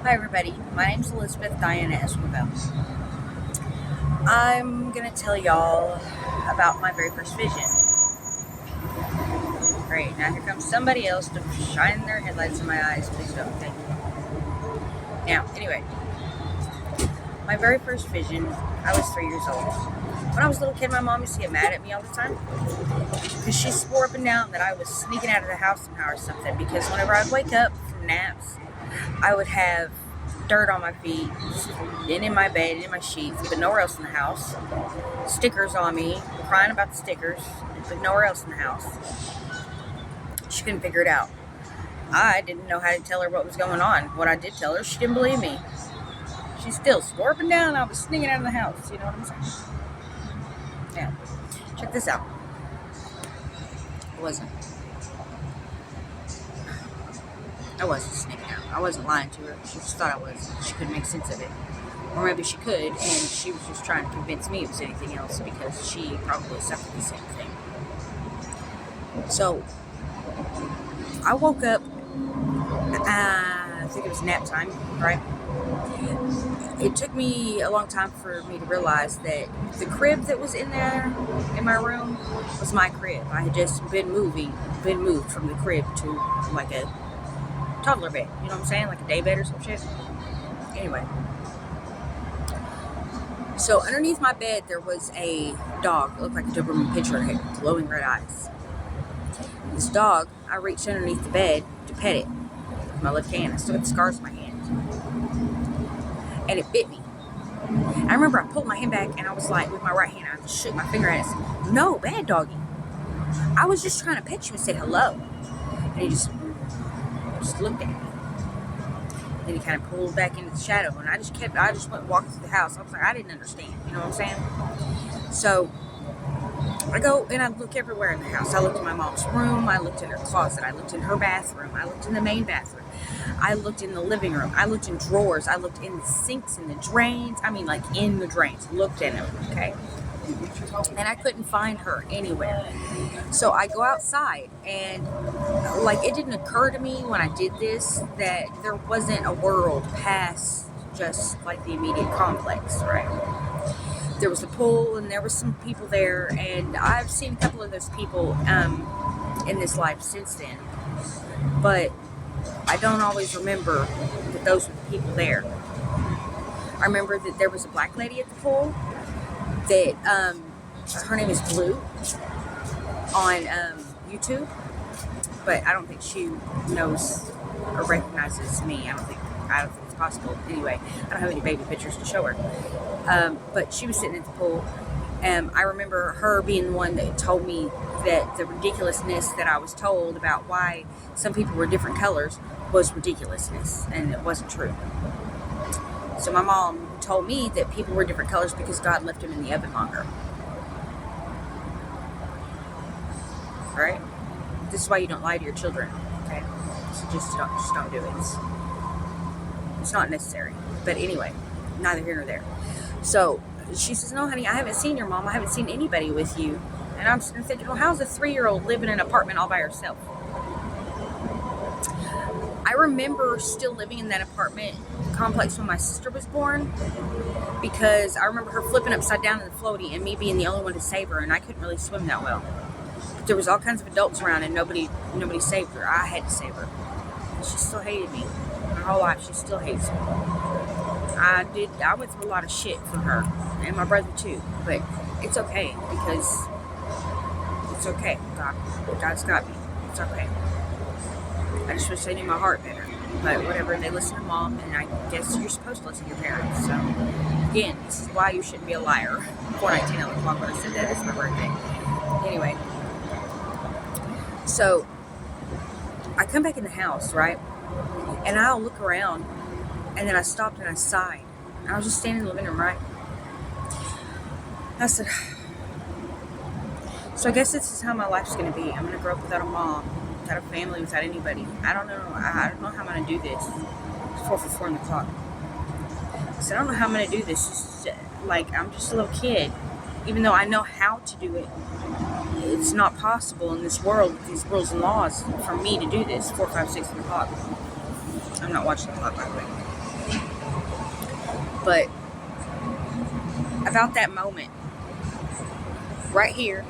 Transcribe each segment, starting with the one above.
Hi everybody, my name's Elizabeth Diana Esquivel. I'm going to tell y'all about my very first vision. Great, now here comes somebody else to shine their headlights in my eyes. Please don't, thank you. Now, anyway, my very first vision, I was 3 years old. When I was a little kid, my mom used to get mad at me all the time because she swore up and down that I was sneaking out of the house somehow or something, because whenever I'd wake up from naps, I would have dirt on my feet, and in my bed, and in my sheets, but nowhere else in the house. Stickers on me, crying about the stickers, but nowhere else in the house. She couldn't figure it out. I didn't know how to tell her what was going on. What I did tell her, she didn't believe me. She still swore up and down I was sneaking out of the house. You know what I'm saying? Now, check this out. I wasn't sneaking out. I wasn't lying to her. She just thought I was. She couldn't make sense of it. Or maybe she could, and she was just trying to convince me it was anything else because she probably suffered the same thing. So, I woke up, I think it was nap time, right? It took me a long time for me to realize that the crib that was in there, in my room, was my crib. I had just been moved from the crib to like a toddler bed, you know what I'm saying? Like a day bed or some shit. Anyway. So underneath my bed, there was a dog. It looked like a Doberman Pinscher. It had glowing red eyes. This dog, I reached underneath the bed to pet it with my left hand. I still got the scars in my hand. And it bit me. I remember I pulled my hand back and I was like, with my right hand, I just shook my finger at it and said, "No, bad doggy. I was just trying to pet you and say hello." And he just looked at me. Then he kind of pulled back into the shadow, and I just went walking through the house. I was like, I didn't understand, you know what I'm saying? So I go and I look everywhere in the house. I looked in my mom's room, I looked in her closet, I looked in her bathroom, I looked in the main bathroom, I looked in the living room, I looked in drawers, I looked in the sinks and the drains. I mean, like in the drains, looked in them, okay? And I couldn't find her anywhere. So I go outside, and like, it didn't occur to me when I did this that there wasn't a world past just like the immediate complex, right? There was a pool and there was some people there, and I've seen a couple of those people in this life since then, but I don't always remember that those were the people there. I remember that there was a black lady at the pool that her name is Blue on YouTube, but I don't think she knows or recognizes me. I don't think it's possible. Anyway, I don't have any baby pictures to show her. But she was sitting at the pool, and I remember her being the one that told me that the ridiculousness that I was told about why some people were different colors was ridiculousness, and it wasn't true. So my mom told me that people were different colors because God left them in the oven longer. Right? This is why you don't lie to your children. Okay? So just don't do it. It's not necessary. But anyway, neither here nor there. So she says, "No, honey, I haven't seen your mom. I haven't seen anybody with you." And I'm sitting there thinking, well, how's a 3-year-old live in an apartment all by herself? I remember still living in that apartment complex when my sister was born, because I remember her flipping upside down in the floaty and me being the only one to save her, and I couldn't really swim that well. But there was all kinds of adults around, and nobody saved her. I had to save her. And she still hated me. Her whole life, she still hates me. I went through a lot of shit from her, and my brother too, but it's okay, because it's okay. God's got me. It's okay. I just wish they knew my heart better. But whatever, they listen to mom, and I guess you're supposed to listen to your parents. So, again, this is why you shouldn't be a liar. 4/19, I looked wrong when I said that. It's my birthday. Anyway, so I come back in the house, right? And I'll look around, and then I stopped and I sighed. And I was just standing in the living room, right? I said, so I guess this is how my life's going to be. I'm going to grow up without a mom, without a family, without anybody. I don't know how I'm going to do this. It's 4:04 on the clock. I said, I don't know how I'm going to do this. Like, I'm just a little kid. Even though I know how to do it, it's not possible in this world with these rules and laws for me to do this. 4, 5, 6 o'clock. I'm not watching the clock, by the way. But about that moment, right here,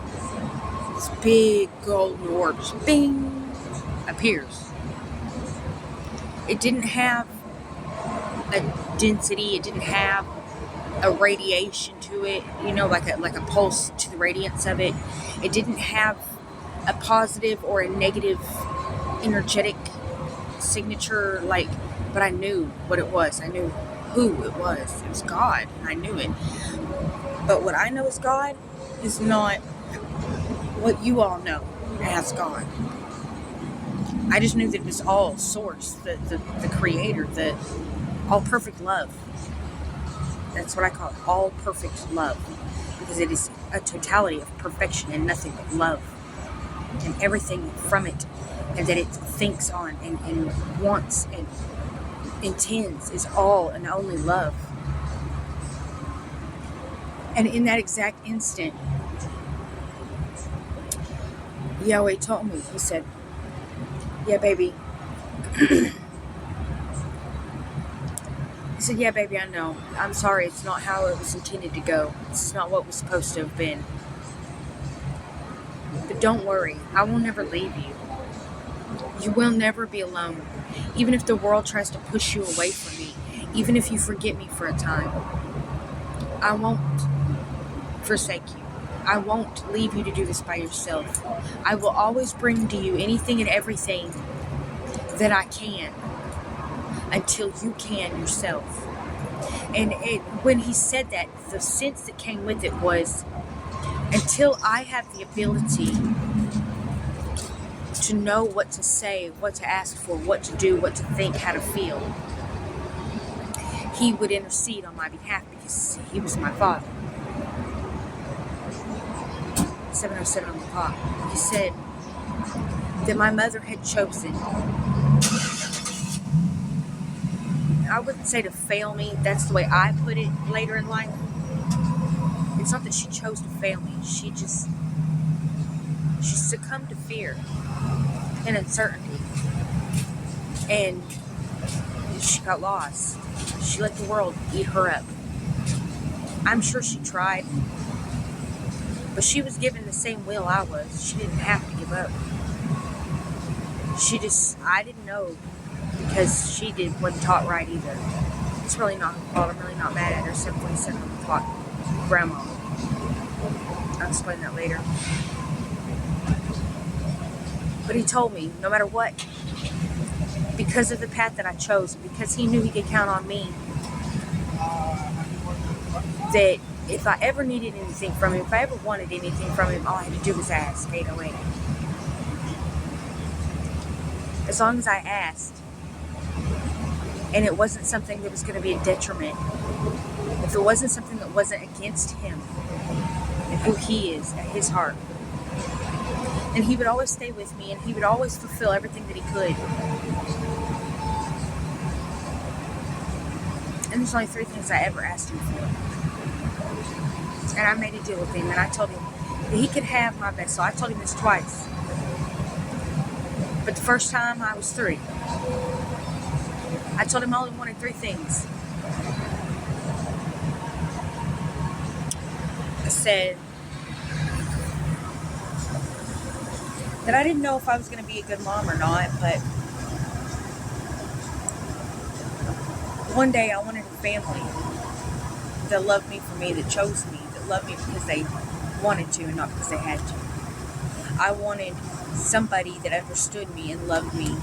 this big golden orb just bing appears. It didn't have a density, it didn't have a radiation to it, like a pulse to the radiance of it. It didn't have a positive or a negative energetic signature, but I knew what it was. I knew who it was. It was God, and I knew it. But what I know as God is not what you all know as God. I just knew that it was all source, the creator, the all perfect love. That's what I call it, all perfect love. Because it is a totality of perfection and nothing but love. And everything from it, and that it thinks on and wants and intends, is all and only love. And in that exact instant, Yahweh told me, he said, yeah, baby. He said, yeah, baby, I know. I'm sorry, it's not how it was intended to go. It's not what was supposed to have been. But don't worry, I will never leave you. You will never be alone. Even if the world tries to push you away from me, even if you forget me for a time, I won't forsake you. I won't leave you to do this by yourself. I will always bring to you anything and everything that I can until you can yourself. And when he said that, the sense that came with it was, until I have the ability to know what to say, what to ask for, what to do, what to think, how to feel, he would intercede on my behalf because he was my father. 7:07 on the clock. He said that my mother had chosen, I wouldn't say to fail me, that's the way I put it later in life. It's not that she chose to fail me. She succumbed to fear and uncertainty. And she got lost. She let the world eat her up. I'm sure she tried. But she was given the same will I was. She didn't have to give up. I didn't know, because she wasn't taught right either. It's really not her fault. I'm really not mad at her. 7:47 on the clock. Grandma. I'll explain that later. But he told me, no matter what, because of the path that I chose, because he knew he could count on me, that if I ever needed anything from him, if I ever wanted anything from him, all I had to do was ask. 808. As long as I asked, and it wasn't something that was going to be a detriment, if it wasn't something that wasn't against him and who he is at his heart, and he would always stay with me, and he would always fulfill everything that he could. And there's only 3 things I ever asked him for. And I made a deal with him, and I told him that he could have my vessel. I told him this twice. But the first time I was 3. I told him I only wanted 3 things. I said that I didn't know if I was going to be a good mom or not, but one day I wanted a family that loved me for me, that chose me, that loved me because they wanted to and not because they had to. I wanted somebody that understood me and loved me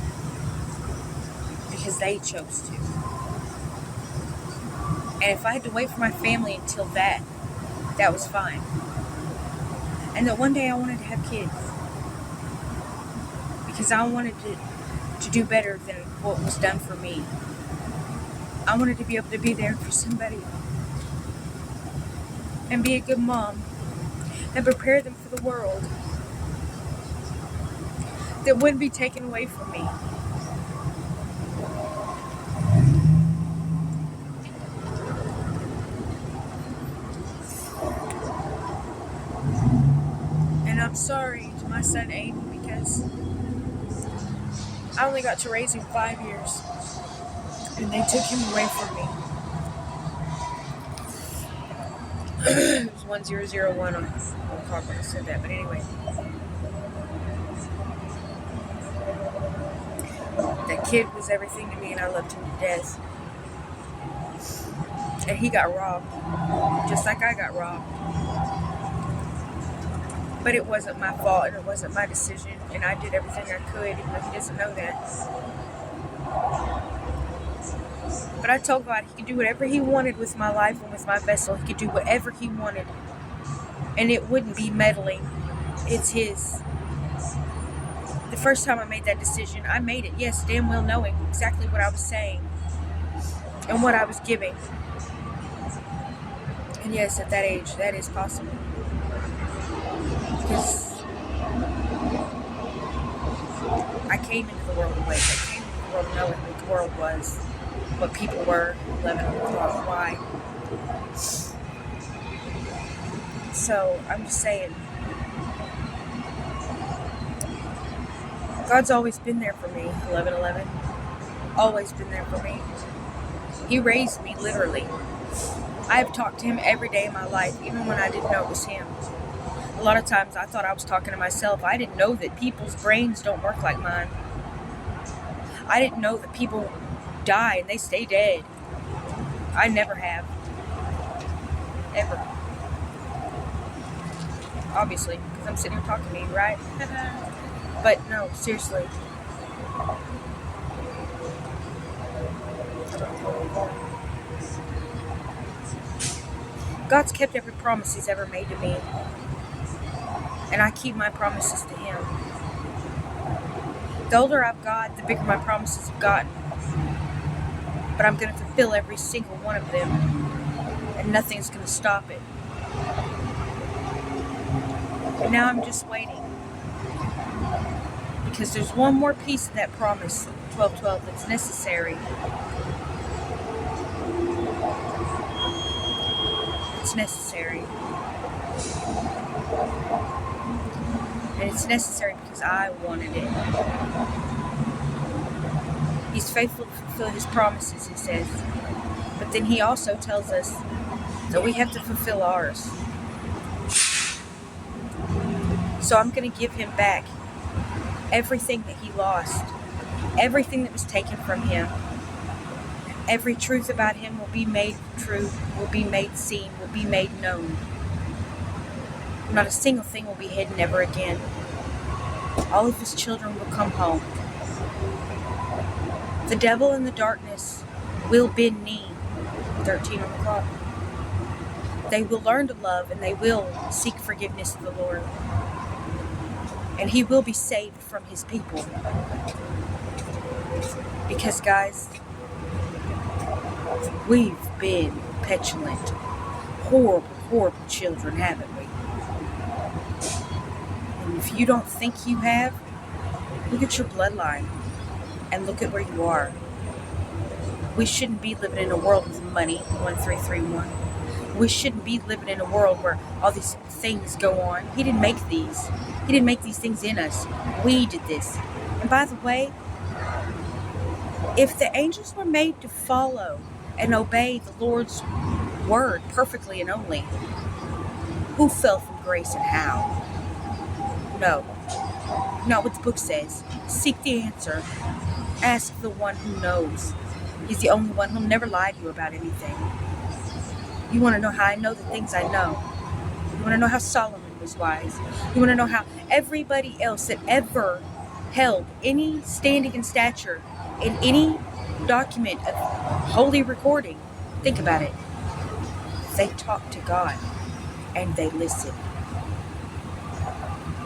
because they chose to. And if I had to wait for my family until that was fine. And that one day I wanted to have kids. Because I wanted to do better than what was done for me. I wanted to be able to be there for somebody and be a good mom and prepare them for the world that wouldn't be taken away from me. And I'm sorry to my son Aiden, because I only got to raise him 5 years. And they took him away from me. It was 1001 on the card when I said that, but anyway. That kid was everything to me, and I loved him to death. And he got robbed, just like I got robbed. But it wasn't my fault, and it wasn't my decision, and I did everything I could, even though he doesn't know that. But I told God he could do whatever he wanted with my life and with my vessel. He could do whatever he wanted, and it wouldn't be meddling. It's his. The first time I made that decision, I made it, yes, damn well knowing exactly what I was saying and what I was giving. And yes, at that age, that is possible. Because I came into the world awake. I came into the world knowing what the world was, what people were, 11 o'clock, why. So, I'm just saying, God's always been there for me, 11:11. Always been there for me. He raised me, literally. I have talked to him every day of my life, even when I didn't know it was him. A lot of times I thought I was talking to myself. I didn't know that people's brains don't work like mine. I didn't know that people die and they stay dead. I never have. Ever. Obviously, because I'm sitting here talking to you, right? But no, seriously. God's kept every promise he's ever made to me. And I keep my promises to him. The older I've got, the bigger my promises have gotten. But I'm going to fulfill every single one of them. And nothing's going to stop it. And now I'm just waiting. Because there's one more piece of that promise, 12:12, that's necessary. It's necessary. And it's necessary because I wanted it. He's faithful to fulfill his promises, he says. But then he also tells us that we have to fulfill ours. So I'm going to give him back everything that he lost. Everything that was taken from him. Every truth about him will be made true, will be made seen, will be made known. Not a single thing will be hidden ever again. All of his children will come home. The devil and the darkness will bend knee. 13 on the clock. They will learn to love and they will seek forgiveness of the Lord. And he will be saved from his people. Because, guys, we've been petulant, horrible, horrible children, haven't we? And if you don't think you have, look at your bloodline and look at where you are. We shouldn't be living in a world with money, 1331. We shouldn't be living in a world where all these things go on. He didn't make these. He didn't make these things in us. We did this. And by the way, if the angels were made to follow and obey the Lord's word perfectly and only, who fell from grace and how? No. Not what the book says. Seek the answer. Ask the one who knows. He's the only one who'll never lie to you about anything. You want to know how I know the things I know? You want to know how Solomon was wise? You want to know how everybody else that ever held any standing in stature in any document of holy recording, think about it. They talked to God and they listened.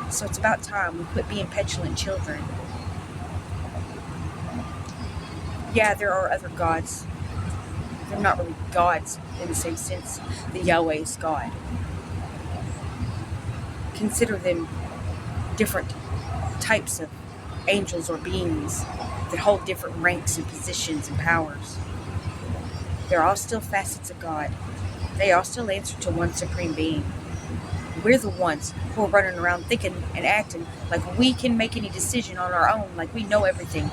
So it's about time we quit being petulant children. Yeah, there are other gods. They're not really gods in the same sense that Yahweh is God. Consider them different types of angels or beings that hold different ranks and positions and powers. They're all still facets of God. They all still answer to one supreme being. We're the ones who are running around thinking and acting like we can make any decision on our own, like we know everything.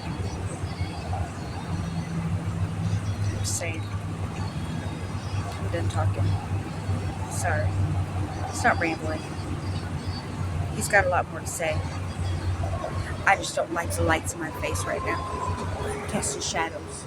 just saying. I'm done talking. Sorry. Stop rambling. He's got a lot more to say. I just don't like the lights in my face right now. Casting shadows.